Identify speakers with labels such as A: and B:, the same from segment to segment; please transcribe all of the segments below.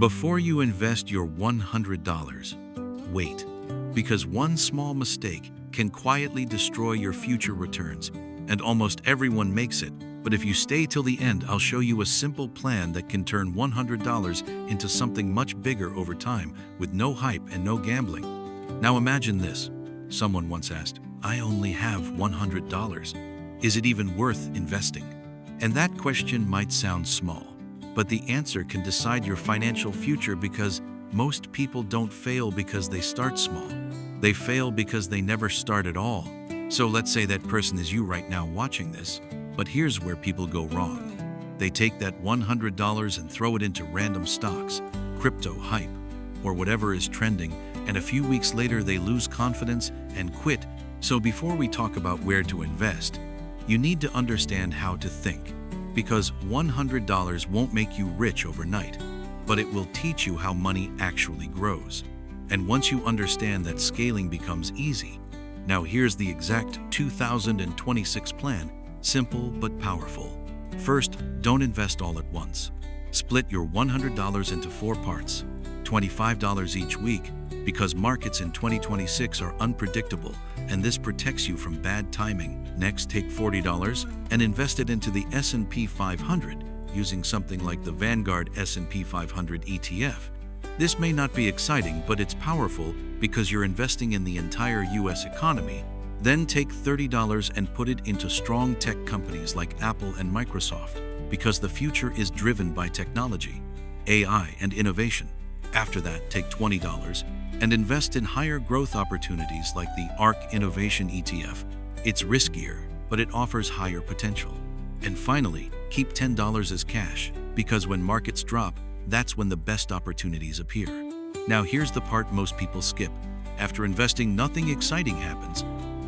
A: Before you invest your $100, wait, because one small mistake can quietly destroy your future returns, and almost everyone makes it. But if you stay till the end, I'll show you a simple plan that can turn $100 into something much bigger over time with no hype and no gambling. Now imagine this. Someone once asked, "I only have $100. Is it even worth investing?" And that question might sound small, but the answer can decide your financial future, because most people don't fail because they start small. They fail because they never start at all. So let's say that person is you right now watching this, but here's where people go wrong. They take that $100 and throw it into random stocks, crypto hype, or whatever is trending, and a few weeks later they lose confidence and quit. So before we talk about where to invest, you need to understand how to think. Because $100 won't make you rich overnight, but it will teach you how money actually grows. And once you understand that, scaling becomes easy. Now here's the exact 2026 plan, simple but powerful. First, don't invest all at once. Split your $100 into 4 parts, $25 each week, because markets in 2026 are unpredictable, and this protects you from bad timing. Next, take $40 and invest it into the S&P 500 using something like the Vanguard S&P 500 ETF. This may not be exciting, but it's powerful because you're investing in the entire US economy. Then take $30 and put it into strong tech companies like Apple and Microsoft, because the future is driven by technology, AI, and innovation. After that, take $20 and invest in higher growth opportunities like the ARK Innovation ETF. It's riskier, but it offers higher potential. And finally, keep $10 as cash, because when markets drop, that's when the best opportunities appear. Now here's the part most people skip. After investing, nothing exciting happens.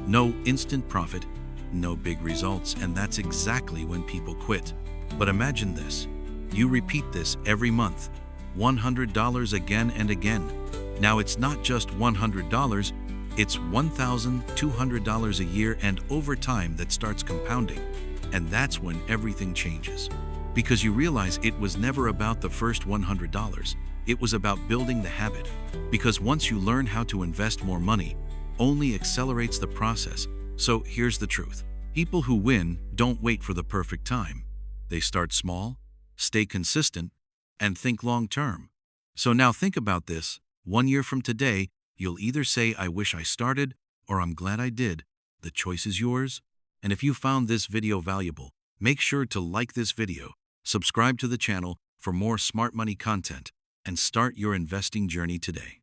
A: No instant profit, no big results, and that's exactly when people quit. But imagine this. You repeat this every month, $100 again and again. Now it's not just $100, it's $1,200 a year, and over time that starts compounding. And that's when everything changes. Because you realize it was never about the first $100, it was about building the habit. Because once you learn how to invest, more money only accelerates the process. So here's the truth. People who win don't wait for the perfect time. They start small, stay consistent, and think long term. So now think about this. 1 year from today, you'll either say, "I wish I started," or "I'm glad I did." The choice is yours. And if you found this video valuable, make sure to like this video, subscribe to the channel for more smart money content, and start your investing journey today.